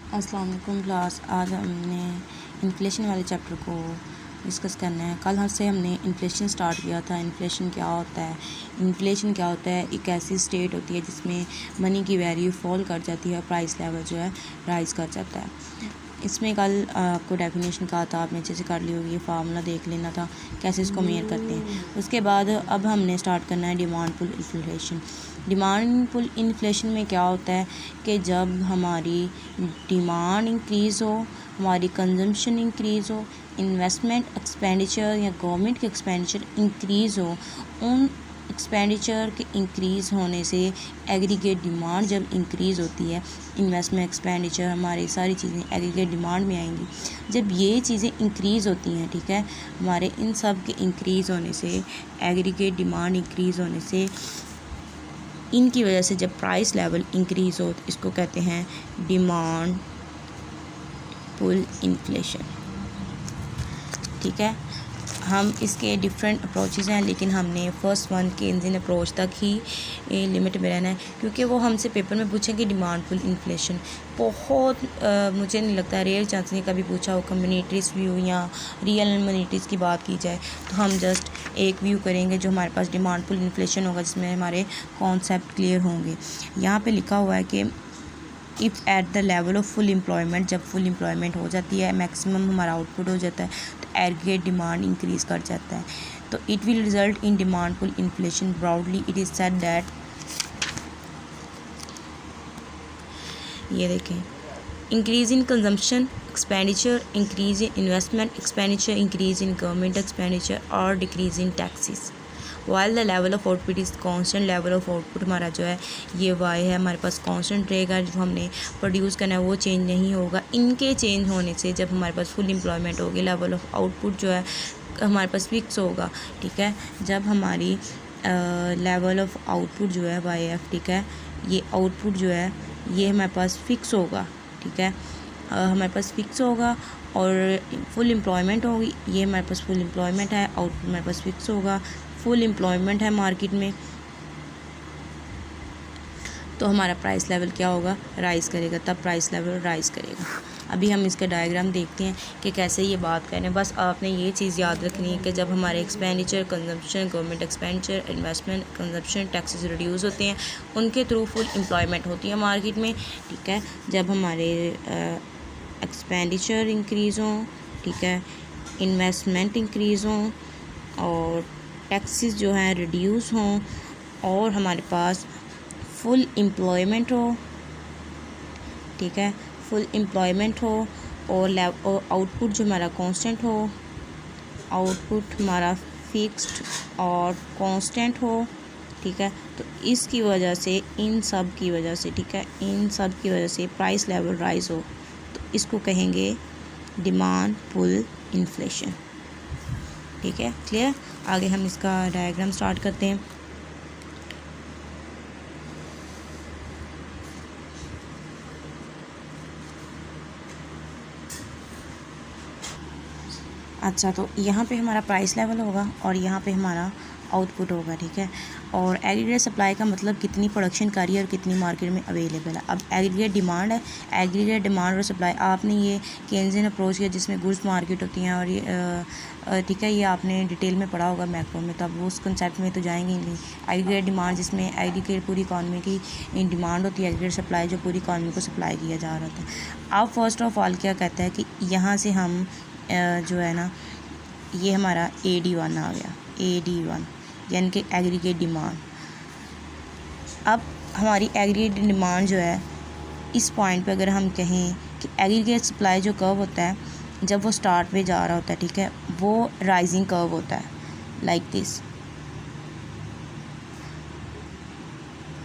अस्सलाम वालेकुम क्लास। आज हमने इन्फ्लेशन वाले चैप्टर को डिस्कस करना है। कल से हमने इन्फ्लेशन स्टार्ट किया था। इन्फ्लेशन क्या होता है? इन्फ्लेशन क्या होता है? एक ऐसी स्टेट होती है जिसमें मनी की वैल्यू फॉल कर जाती है, प्राइस लेवल जो है राइज़ कर जाता है। इसमें कल आपको डेफिनेशन कहा था, आपने अच्छे से कर ली होगी। ये फार्मूला देख लेना था कैसे इसको मेयर करते हैं। उसके बाद अब हमने स्टार्ट करना है demand pull inflation. Demand pull inflation में क्या होता है कि जब हमारी डिमांड इंक्रीज़ हो, हमारी कंजम्पशन इंक्रीज़ हो, इन्वेस्टमेंट एक्सपेंडिचर या गवर्नमेंट के एक्सपेंडिचर इंक्रीज़ हो, उन एक्सपेंडिचर के इंक्रीज़ होने से एग्रीगेट डिमांड जब इंक्रीज़ होती है, इन्वेस्टमेंट एक्सपेंडिचर हमारी सारी चीज़ें एग्रीगेट डिमांड में आएंगी। जब ये चीज़ें इंक्रीज़ होती हैं, ठीक है, हमारे इन सब के इंक्रीज़ होने से, एग्रीगेट डिमांड इंक्रीज़ होने से, इनकी वजह से जब प्राइस लेवल इंक्रीज़ हो तो इसको कहते हैं डिमांड पुल इन्फ्लेशन। ठीक है, हम इसके डिफरेंट अप्रोचेस हैं, लेकिन हमने फर्स्ट वन केन्जियन अप्रोच तक ही लिमिट में रहना है, क्योंकि वो हमसे पेपर में पूछेंगे डिमांड पुल इन्फ्लेशन। बहुत मुझे नहीं लगता, रेयर चांस ने कभी पूछा हो कम्युनिटीज़ व्यू या रियल मनीटीज़ की बात की जाए तो हम जस्ट एक व्यू करेंगे जो हमारे पास डिमांड पुल इन्फ्लेशन होगा, जिसमें हमारे कॉन्सेप्ट क्लियर होंगे। यहाँ पे लिखा हुआ है कि if at the level of full employment, जब फुल एम्प्लॉयमेंट हो जाती है, मैक्सिमम हमारा आउटपुट हो जाता है, तो एग्रीगेट डिमांड इंक्रीज़ कर जाता है, तो it will result in demand pull inflation. Broadly it is said that, ये देखें, increase in consumption expenditure, increase in investment expenditure, increase in government expenditure और decrease in taxes. While the level of output is constant, level of output हमारा जो है ये Y है, हमारे पास constant रहेगा। जो हमने प्रोड्यूस करना है वो चेंज नहीं होगा। इनके चेंज होने से जब हमारे पास फुल एम्प्लॉयमेंट होगी, लेवल ऑफ आउटपुट जो है हमारे पास फिक्स होगा। ठीक है, जब हमारी लेवल ऑफ आउटपुट जो है वाई एफ, ठीक है, ये आउटपुट जो है ये हमारे पास फिक्स होगा। ठीक है, हमारे पास फिक्स होगा और फुल एम्प्लॉयमेंट होगी, ये हमारे पास फुल एम्प्लॉयमेंट है, आउटपुट हमारे पास फिक्स होगा। फुल एम्प्लॉयमेंट है मार्केट में, तो हमारा प्राइस लेवल क्या होगा, राइज़ करेगा, तब प्राइस लेवल राइज़ करेगा। अभी हम इसका डायग्राम देखते हैं कि कैसे ये बात करें। बस आपने ये चीज़ याद रखनी है कि जब हमारे expenditure, consumption, government expenditure, investment, consumption, taxes reduce होते हैं, उनके थ्रू फुल एम्प्लॉयमेंट होती है मार्केट में। ठीक है, जब हमारे एक्सपेंडिचर इंक्रीज़ हों, ठीक है, इन्वेस्टमेंट इंक्रीज़ हों और टैक्सेस जो हैं रिड्यूस हों और हमारे पास फुल एम्प्लॉयमेंट हो, ठीक है, फुल एम्प्लॉयमेंट हो और आउटपुट जो हमारा कांस्टेंट हो, आउटपुट हमारा फिक्स्ड और कांस्टेंट हो। ठीक है, तो इसकी वजह से, इन सब की वजह से, ठीक है, इन सब की वजह से प्राइस लेवल राइज हो, तो इसको कहेंगे डिमांड पुल इन्फ्लेशन। ठीक है, क्लियर। आगे हम इसका डायग्राम स्टार्ट करते हैं। अच्छा, तो यहाँ पे हमारा प्राइस लेवल होगा और यहाँ पे हमारा आउटपुट होगा। ठीक है, और एग्रीगेट सप्लाई का मतलब कितनी प्रोडक्शन करी है और कितनी मार्केट में अवेलेबल है। अब एग्रीगेट डिमांड है, एग्रीगेट डिमांड और सप्लाई आपने ये केन्जियन अप्रोच किया जिसमें गुड्स मार्केट होती हैं, और ये ठीक है, ये आपने डिटेल में पढ़ा होगा मैक्रो में, तब वो उस कंसेप्ट में तो जाएंगे नहीं। एग्रीगेट डिमांड जिसमें एग्रीगेट पूरी इकॉनमी की डिमांड होती है, एग्रीगेट सप्लाई जो पूरी इकॉनमी को सप्लाई किया जा रहा था। अब फर्स्ट ऑफ ऑल क्या कहता है कि यहाँ से हम जो है ना, ये हमारा AD1 आ गया, AD1 यानी कि एग्रीगेट डिमांड। अब हमारी एग्रीगेट डिमांड जो है, इस पॉइंट पे अगर हम कहें कि एग्रीगेट सप्लाई जो कर्व होता है, जब वो स्टार्ट पे जा रहा होता है, ठीक है, वो राइजिंग कर्व होता है लाइक दिस,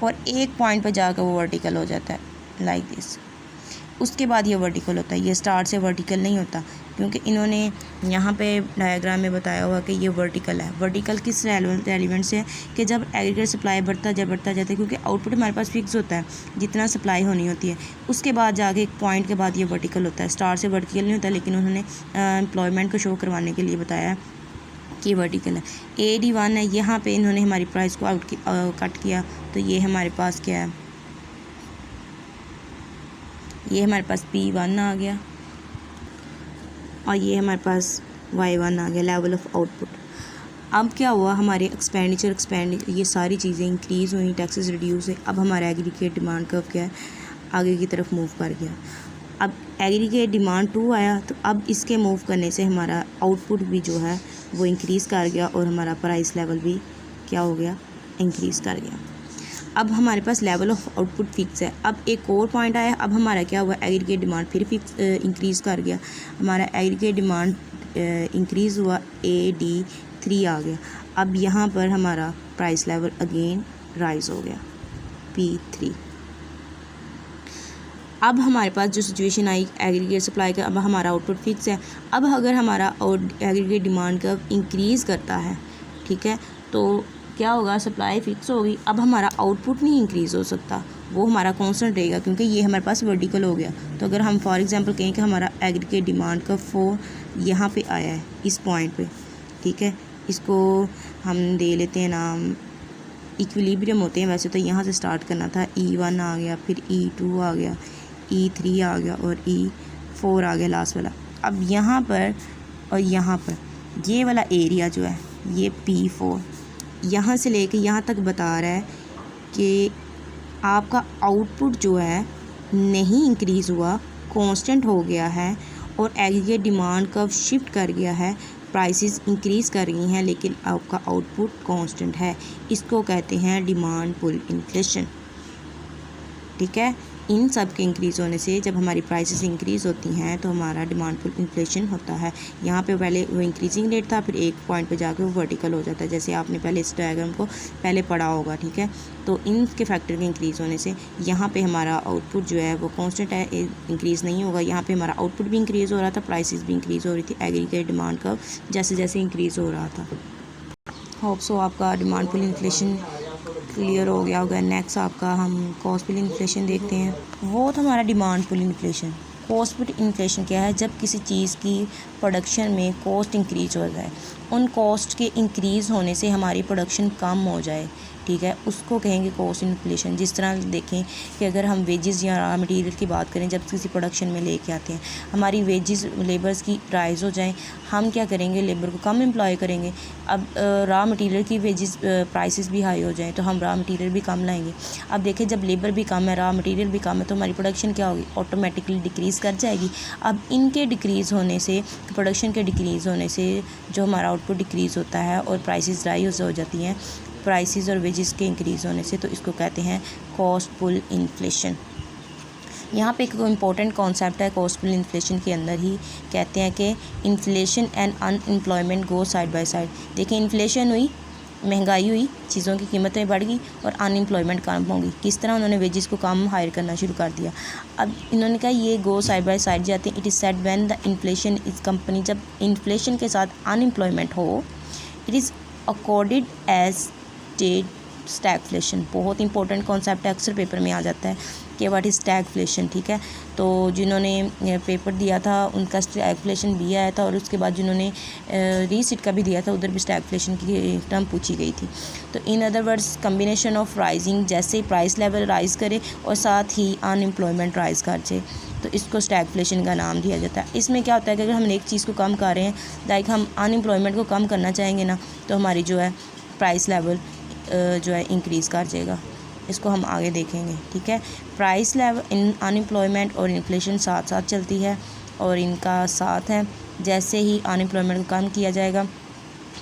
और एक पॉइंट पे जाकर वो वर्टिकल हो जाता है लाइक दिस। उसके बाद ये वर्टिकल होता है, ये स्टार्ट से वर्टिकल नहीं होता, क्योंकि इन्होंने यहाँ पे डायग्राम में बताया हुआ कि ये वर्टिकल है। वर्टिकल किस रेलिवेंट से है कि जब एग्रीगेट सप्लाई बढ़ता जाता है, क्योंकि आउटपुट हमारे पास फिक्स होता है जितना सप्लाई होनी होती है, उसके बाद जाके एक पॉइंट के बाद ये वर्टिकल होता है। स्टार्ट से वर्टिकल नहीं होता, लेकिन उन्होंने एम्प्लॉयमेंट को शो करवाने के लिए बताया कि वर्टिकल है। AD1 है, यहाँ पर इन्होंने हमारी प्राइस को कट किया, तो ये हमारे पास क्या है, ये हमारे पास P1 आ गया और ये हमारे पास Y1 आ गया, लेवल ऑफ आउटपुट। अब क्या हुआ, हमारे एक्सपेंडिचर ये सारी चीज़ें इंक्रीज़ हुई, टैक्सेस रिड्यूस हुई। अब हमारा एग्रीगेट डिमांड कर्व क्या है, आगे की तरफ मूव कर गया। अब एग्रीगेट डिमांड 2 आया, तो अब इसके मूव करने से हमारा आउटपुट भी जो है वो इंक्रीज़ कर गया और हमारा प्राइस लेवल भी क्या हो गया, इंक्रीज़ कर गया। अब हमारे पास लेवल ऑफ आउटपुट फिक्स है। अब एक और पॉइंट आया, अब हमारा क्या हुआ, एग्रीगेट डिमांड फिर फिक्स इंक्रीज़ कर गया। हमारा एग्रीगेट डिमांड इंक्रीज़ हुआ, AD3 आ गया। अब यहाँ पर हमारा प्राइस लेवल अगेन राइज हो गया, P3। अब हमारे पास जो सिचुएशन आई एग्रीगेट सप्लाई का, अब हमारा आउटपुट फिक्स है। अब अगर हमारा एग्रीगेट डिमांड का इंक्रीज़ करता है, ठीक है, तो क्या होगा, सप्लाई फिक्स होगी। अब हमारा आउटपुट नहीं इंक्रीज़ हो सकता, वो हमारा कांस्टेंट रहेगा क्योंकि ये हमारे पास वर्टिकल हो गया। तो अगर हम फॉर एग्जांपल कहें कि हमारा एग्रीगेट डिमांड का 4 यहाँ पे आया है इस पॉइंट पे, ठीक है, इसको हम दे लेते हैं नाम, इक्विलिब्रियम होते हैं वैसे तो, यहाँ से स्टार्ट करना था। E1 आ गया, फिर E2 आ गया, E3 आ गया और E4 आ गया लास्ट वाला। अब यहाँ पर और यहाँ पर ये वाला एरिया जो है ये P4 यहाँ से लेके यहाँ तक बता रहा है कि आपका आउटपुट जो है नहीं इंक्रीज़ हुआ, कांस्टेंट हो गया है और एग्रीगेट डिमांड कर्व शिफ्ट कर गया है, प्राइसेस इंक्रीज़ कर रही हैं लेकिन आपका आउटपुट कांस्टेंट है। इसको कहते हैं डिमांड पुल इन्फ्लेशन, ठीक है। इन सब के इंक्रीज़ होने से जब हमारी प्राइसेस इंक्रीज़ होती हैं तो हमारा डिमांड पुल इन्फ्लेशन होता है। यहाँ पे पहले वो इंक्रीजिंग रेट था, फिर एक पॉइंट पे जाके वो वर्टिकल हो जाता है, जैसे आपने पहले इस डायग्राम को पहले पढ़ा होगा, ठीक है। तो इनके फैक्टर के इंक्रीज़ होने से यहाँ पे हमारा आउटपुट जो है वो कांस्टेंट है, इंक्रीज़ नहीं होगा। यहाँ पे हमारा आउटपुट भी इंक्रीज़ हो रहा था, प्राइसेस भी इंक्रीज़ हो रही थी, एग्रीगेट डिमांड का जैसे जैसे इंक्रीज़ हो रहा था। होप सो आपका डिमांड पुल इन्फ्लेशन क्लियर हो गया होगा। नेक्स्ट आपका हम कॉस्ट पुल इन्फ्लेशन देखते हैं। वो था हमारा demand pull inflation. Cost pull inflation क्या है, जब किसी चीज़ की प्रोडक्शन में कॉस्ट इंक्रीज़ हो जाए, उन कॉस्ट के इंक्रीज़ होने से हमारी प्रोडक्शन कम हो जाए, ठीक है, उसको कहेंगे कॉस्ट इन्फ्लेशन। जिस तरह देखें कि अगर हम वेजेस या रॉ मटेरियल की बात करें, जब किसी प्रोडक्शन में लेके आते हैं, हमारी वेजेस लेबर्स की राइज़ हो जाएं, हम क्या करेंगे, लेबर को कम एम्प्लॉय करेंगे। अब रॉ मटेरियल की वेजेस प्राइसेस भी हाई हो जाएं तो हम रॉ मटेरियल भी कम लाएंगे। अब देखें जब लेबर भी कम है, रॉ मटेरियल भी कम है, तो हमारी प्रोडक्शन क्या होगी, ऑटोमेटिकली डिक्रीज़ कर जाएगी। अब इनके डिक्रीज़ होने से, प्रोडक्शन के डिक्रीज़ होने से जो हमारा आउटपुट डिक्रीज़ होता है और प्राइसेस राइज हो जाती हैं, प्राइसेस और वेजेस के इंक्रीज़ होने से, तो इसको कहते हैं कॉस्ट पुल इन्फ्लेशन। यहाँ पे एक इम्पॉर्टेंट कॉन्सेप्ट है कॉस्ट पुल इन्फ्लेशन के अंदर ही, कहते हैं कि inflation and unemployment go side by side. देखिए इन्फ्लेशन हुई, महंगाई हुई, चीज़ों की कीमतें बढ़ गई और अनएम्प्लॉयमेंट कम होगी। किस तरह उन्होंने वेजेस को कम हायर करना शुरू कर दिया। अब इन्होंने कहा ये गो साइड बाय साइड जाते हैं। It is said when the inflation is company, जब इन्फ्लेशन के साथ अनएम्प्लॉयमेंट हो, it is accorded as stagflation. बहुत इंपॉर्टेंट कॉन्सेप्ट है, अक्सर पेपर में आ जाता है कि व्हाट इज़ स्टैगफ्लेशन, ठीक है। तो जिन्होंने पेपर दिया था उनका स्टैगफ्लेशन भी आया था और उसके बाद जिन्होंने रीसीट का भी दिया था उधर भी स्टैगफ्लेशन की टर्म पूछी गई थी। तो in other words combination of rising, जैसे प्राइस लेवल राइज़ करे और साथ ही अनएम्प्लॉयमेंट राइज़ कर जाए, तो इसको स्टैगफ्लेशन का नाम दिया जाता है। इसमें क्या होता है कि अगर हम एक चीज़ को कम कर रहे हैं, लाइक हम अनएम्प्लॉयमेंट को कम करना चाहेंगे ना, तो हमारी जो है प्राइस लेवल जो है इंक्रीज़ कर जाएगा। इसको हम आगे देखेंगे, ठीक है। प्राइस लेवल, इन अनएम्प्लॉयमेंट और इन्फ्लेशन साथ साथ चलती है और इनका साथ है। जैसे ही अनएम्प्लॉयमेंट को कम किया जाएगा,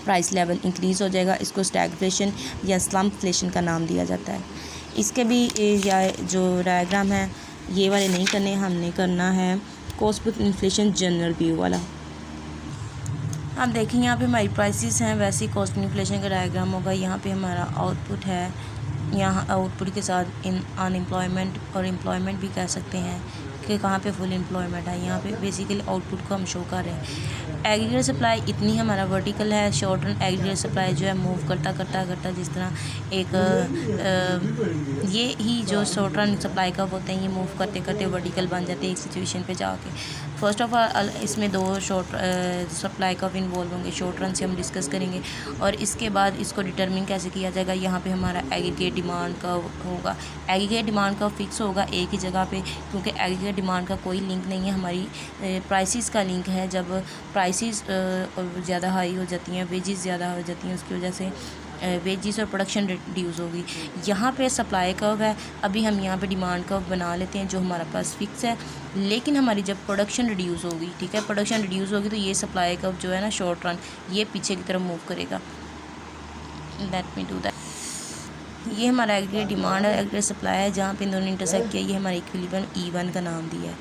प्राइस लेवल इंक्रीज़ हो जाएगा। इसको स्टैगफ्लेशन या स्लम्पफ्लेशन का नाम दिया जाता है। इसके भी या जो डायग्राम है ये वाले नहीं करने, हमने करना है cost pull inflation general view वाला। आप देखें यहाँ पे हमारी प्राइसेस हैं, वैसे ही कॉस्ट इन्फ्लेशन का डायग्राम होगा। यहाँ पे हमारा आउटपुट है, यहाँ आउटपुट के साथ इन अनएम्प्लॉयमेंट और एम्प्लॉयमेंट भी कह सकते हैं कि कहाँ पे फुल एम्प्लॉयमेंट है। यहाँ पे बेसिकली आउटपुट को हम शो कर रहे हैं। एग्रीगेट सप्लाई इतनी हमारा वर्टिकल है, शॉर्ट रन एग्रीगेट सप्लाई जो है मूव करता करता जिस तरह एक ये ही जो शॉर्ट रन सप्लाई का होते हैं, ये मूव करते करते वर्टिकल बन जाते हैं एक सिचुएशन पे जाके। फर्स्ट ऑफ ऑल इसमें दो शॉर्ट सप्लाई का इन्वॉल्व होंगे, शॉर्ट रन से हम डिस्कस करेंगे और इसके बाद इसको डिटरमिन कैसे किया जाएगा। यहाँ पे हमारा एग्रीगेट डिमांड का होगा, एग्रीगेट डिमांड का फिक्स होगा एक ही जगह पे, क्योंकि एग्रीगेट है, डिमांड का कोई लिंक नहीं है, हमारी प्राइसेस का लिंक है। जब प्राइसेस ज़्यादा हाई हो जाती हैं, वेजेस ज़्यादा हो जाती हैं, उसकी वजह से वेजेस और प्रोडक्शन रिड्यूस होगी। यहाँ पे सप्लाई कर्व है, अभी हम यहाँ पे डिमांड कर्व बना लेते हैं जो हमारे पास फिक्स है, लेकिन हमारी जब प्रोडक्शन रिड्यूस होगी, ठीक है, प्रोडक्शन रिड्यूस होगी तो ये सप्लाई कर्व जो है ना शॉर्ट रन ये पीछे की तरफ मूव करेगा। Let me do that. ये हमारा एग्रीगेट डिमांड है, एग्रीगेट सप्लाई है, जहाँ पे इन दोनों ने इंटरसेक्ट किया, ये हमारी इक्विलिब्रियम E1 का नाम दिया है।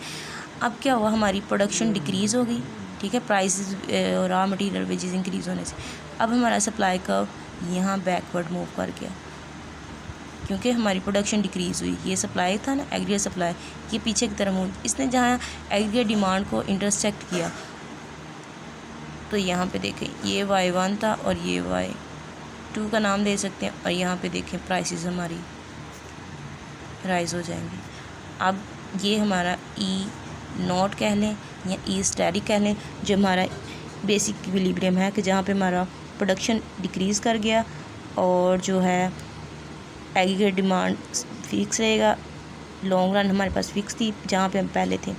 अब क्या हुआ, हमारी प्रोडक्शन डिक्रीज़ हो गई, ठीक है, प्राइसेस और रॉ मटेरियल वेजेस इंक्रीज़ होने से। अब हमारा सप्लाई कर्व यहाँ बैकवर्ड मूव कर गया क्योंकि हमारी प्रोडक्शन डिक्रीज़ हुई। ये सप्लाई था ना एग्रीगेट सप्लाई, ये पीछे की तरफ मूव, इसने जहाँ एग्रीगेट डिमांड को इंटरसेक्ट किया तो यहाँ पे देखें ये Y1 था और ये Y2 का नाम दे सकते हैं, और यहाँ पे देखें प्राइसेस हमारी राइज हो जाएंगी। अब ये हमारा E0 कह लें या E स्टैटिक कह लें, जो हमारा बेसिक इक्विलिब्रियम है कि जहाँ पे हमारा प्रोडक्शन डिक्रीज़ कर गया और जो है एग्रीगेट डिमांड फिक्स रहेगा। लॉन्ग रन हमारे पास फिक्स थी जहाँ पे हम पहले थे,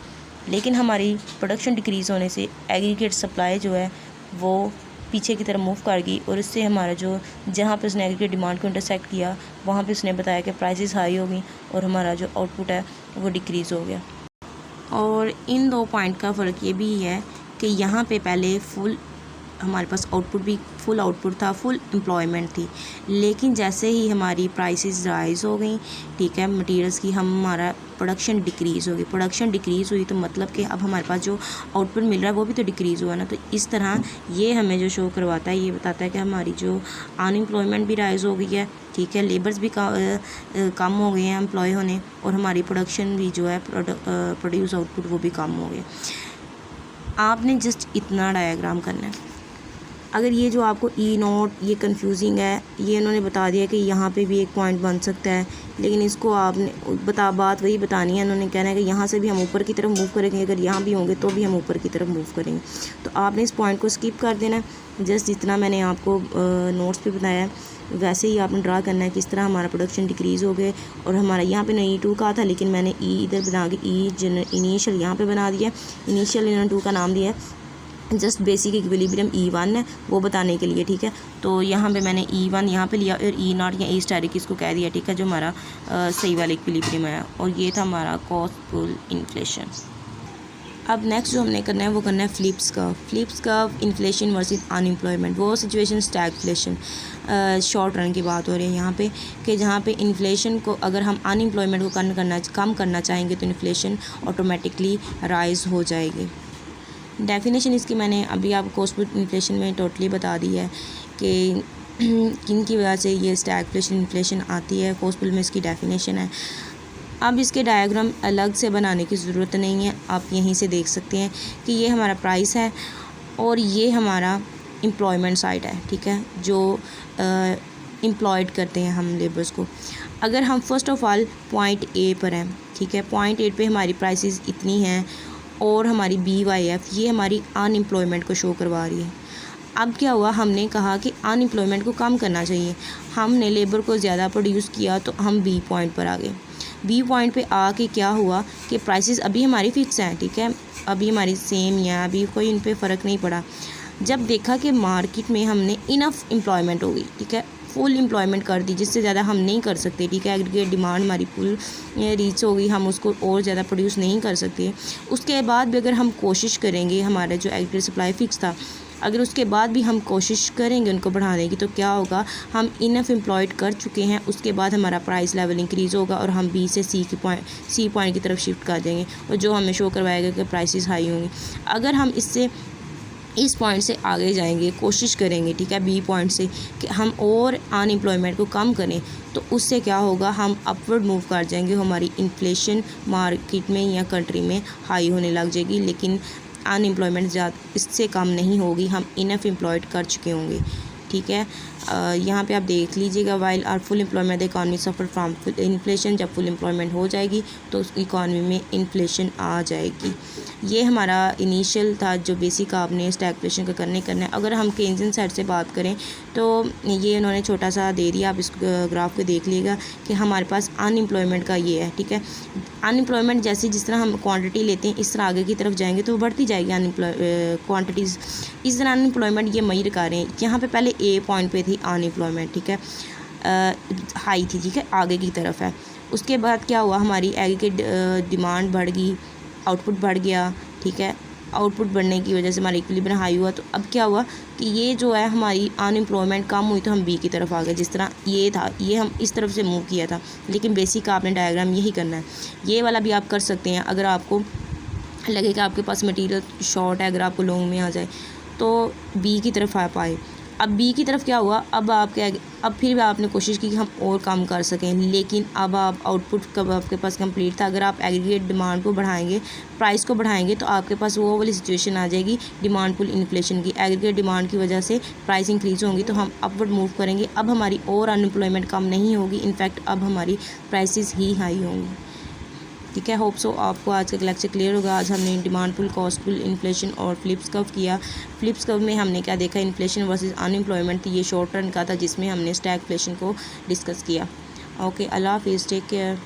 लेकिन हमारी प्रोडक्शन डिक्रीज़ होने से एग्रीगेट सप्लाई जो है वो पीछे की तरफ मूव कर गई, और इससे हमारा जो जहाँ पे उसने एग्रीगेट डिमांड को इंटरसेक्ट किया वहाँ पे उसने बताया कि प्राइसेस हाई हो गई और हमारा जो आउटपुट है वो डिक्रीज़ हो गया। और इन दो पॉइंट का फ़र्क ये भी है कि यहाँ पे पहले फुल हमारे पास आउटपुट भी फुल आउटपुट था, फुल एम्प्लॉयमेंट थी, लेकिन जैसे ही हमारी प्राइसेस राइज़ हो गई, ठीक है, मटेरियल्स की, हमारा प्रोडक्शन डिक्रीज़ हो गई। प्रोडक्शन डिक्रीज़ हुई तो मतलब कि अब हमारे पास जो आउटपुट मिल रहा है वो भी तो डिक्रीज़ हुआ ना। तो इस तरह ये हमें जो शो करवाता है, ये बताता है कि हमारी जो अनएम्प्लॉयमेंट भी राइज़ हो गई है, ठीक है, लेबर्स भी कम हो गए हैं एम्प्लॉय होने, और हमारी प्रोडक्शन भी जो है प्रोड्यूस आउटपुट वो भी कम हो गए। आपने जस्ट इतना डायग्राम करना है। अगर ये जो आपको E0 ये कंफ्यूजिंग है, ये इन्होंने बता दिया कि यहाँ पे भी एक पॉइंट बन सकता है, लेकिन इसको आपने बात वही बतानी है। इन्होंने कहना है कि यहाँ से भी हम ऊपर की तरफ मूव करेंगे, अगर यहाँ भी होंगे तो भी हम ऊपर की तरफ मूव करेंगे। तो आपने इस पॉइंट को स्किप कर देना है। जस्ट जितना मैंने आपको नोट्स पे बताया वैसे ही आपने ड्रा करना है, किस तरह हमारा प्रोडक्शन डिक्रीज़ हो गए। और हमारा यहाँ पे E2 का था, लेकिन मैंने इधर बना के इनिशियल यहाँ पे बना दिया, इनिशियल इन्होंने 2 का नाम दिया है। जस्ट बेसिक इक्विलिब्रियम E1 है वो बताने के लिए, ठीक है। तो यहाँ पे मैंने E1 यहाँ पे लिया और E0 या E स्टैटिक इसको कह दिया, ठीक है, जो हमारा सही वाला इक्विलिब्रियम है। और ये था हमारा कॉस्ट पुल इन्फ्लेशन। अब नेक्स्ट जो हमने करना है वो करना है Phillips curve inflation versus unemployment. वो सिचुएशन स्टैगफ्लेशन, शॉर्ट रन की बात हो रही है यहाँ पे, कि जहाँ पे इन्फ्लेशन को अगर हम अनएम्प्लॉयमेंट को कम करना चाहेंगे तो इन्फ्लेशन ऑटोमेटिकली राइज हो जाएगी। डेफिनेशन इसकी मैंने अभी आपको कॉस्ट पुल इन्फ्लेशन में टोटली बता दी है कि किन की वजह से ये स्टैगफ्लेशन इन्फ्लेशन आती है। कॉस्ट पुल में इसकी डेफिनेशन है। अब इसके डायग्राम अलग से बनाने की ज़रूरत नहीं है, आप यहीं से देख सकते हैं कि ये हमारा प्राइस है और ये हमारा एम्प्लॉयमेंट साइड है, ठीक है, जो एम्प्लॉयड करते हैं हम लेबर्स को। अगर हम first of all point A पर हैं, ठीक है, पॉइंट ए पे हमारी प्राइसेस इतनी हैं और हमारी BYF ये हमारी अनएम्प्लॉयमेंट को शो करवा रही है। अब क्या हुआ, हमने कहा कि अनएम्प्लॉयमेंट को कम करना चाहिए, हमने लेबर को ज़्यादा प्रोड्यूस किया तो हम B पॉइंट पर आ गए। B पॉइंट पे आके क्या हुआ कि प्राइसेस अभी हमारी फ़िक्स हैं, ठीक है, अभी हमारी सेम या अभी कोई इन पे फ़र्क नहीं पड़ा। जब देखा कि मार्केट में हमने इनफ एम्प्लॉयमेंट हो गई, ठीक है, फुल एम्प्लॉयमेंट कर दी, जिससे ज़्यादा हम नहीं कर सकते, ठीक है, एग्रीगेट डिमांड हमारी फुल रीच हो गई, हम उसको और ज़्यादा प्रोड्यूस नहीं कर सकते। उसके बाद भी अगर हम कोशिश करेंगे, हमारा जो एग्रीगेट सप्लाई फ़िक्स था, अगर उसके बाद भी हम कोशिश करेंगे उनको बढ़ाने की, तो क्या होगा, हम इनफ एम्प्लॉयड कर चुके हैं, उसके बाद हमारा प्राइस लेवल इंक्रीज़ होगा और हम B से C पॉइंट की तरफ शिफ्ट कर देंगे, और जो हमें शो करवाएगा कि प्राइसेस हाई होंगी। अगर हम इस पॉइंट से आगे जाएंगे, कोशिश करेंगे, ठीक है, B पॉइंट से कि हम और अनएम्प्लॉयमेंट को कम करें, तो उससे क्या होगा, हम अपवर्ड मूव कर जाएंगे, हमारी इन्फ्लेशन मार्केट में या कंट्री में हाई होने लग जाएगी, लेकिन अनएम्प्लॉयमेंट ज़्यादा इससे कम नहीं होगी, हम इनफ एम्प्लॉयड कर चुके होंगे, ठीक है। यहाँ पे आप देख लीजिएगा, while are full employment the economy suffer from inflation. जब फुल एम्प्लॉयमेंट हो जाएगी तो उस इकॉनमी में इन्फ्लेशन आ जाएगी। ये हमारा इनिशियल था जो बेसिक आपने स्टैगफ्लेशन का करना है। अगर हम केन्जियन साइड से बात करें तो ये उन्होंने छोटा सा दे दिया, आप इस ग्राफ को देख लीजिएगा कि हमारे पास अनएम्प्लॉयमेंट का ये है, ठीक है। अनएम्प्लॉयमेंट जैसे जिस तरह हम क्वांटिटी लेते हैं इस तरह आगे की तरफ जाएंगे तो बढ़ती जाएगी क्वांटिटीज़। इस तरह अनएम्प्लॉयमेंट ये मेजर कर रहे हैं। यहाँ पे पहले ए पॉइंट पे थी अनएम्प्लॉयमेंट, ठीक है, हाई थी, ठीक है, आगे की तरफ है। उसके बाद क्या हुआ, हमारी एग्रीगेट डिमांड बढ़ गई, आउटपुट बढ़ गया, ठीक है। आउटपुट बढ़ने की वजह से हमारा इक्विलिब्रियम हाई हुआ। तो अब क्या हुआ कि ये जो है हमारी अनएम्प्लॉयमेंट कम हुई तो हम बी की तरफ आ गए। जिस तरह ये था, ये हम इस तरफ से मूव किया था, लेकिन बेसिक आपने डायग्राम यही करना है। ये वाला भी आप कर सकते हैं अगर आपको लगे कि आपके पास मटेरियल शॉर्ट है, अगर आपको लॉन्ग में आ जाए तो बी की तरफ आ पाए। अब बी की तरफ क्या हुआ, अब फिर भी आपने कोशिश की कि हम और कम कर सकें, लेकिन अब आप आउटपुट कब आपके पास कंप्लीट था। अगर आप एग्रीगेट डिमांड को बढ़ाएंगे, प्राइस को बढ़ाएंगे तो आपके पास वो वाली सिचुएशन आ जाएगी डिमांड पुल इन्फ्लेशन की। एग्रीगेट डिमांड की वजह से प्राइस इंक्रीज़ होंगी तो हम अपवर्ड मूव करेंगे। अब हमारी और अनएम्प्लॉयमेंट कम नहीं होगी, इनफैक्ट अब हमारी प्राइसेस ही हाई होंगी, ठीक है। होप सो आपको आज का लेक्चर क्लियर होगा। आज हमने डिमांड पुल, कॉस्ट पुल, इन्फ्लेशन और फ्लिप्स कर्व किया। फ्लिप्स कर्व में हमने क्या देखा, इन्फ्लेशन वर्सेस अनएम्प्लॉयमेंट, ये शॉर्ट रन का था जिसमें हमने स्टैगफ्लेशन को डिस्कस किया। ओके, अल्लाह हाफिज़, टेक केयर।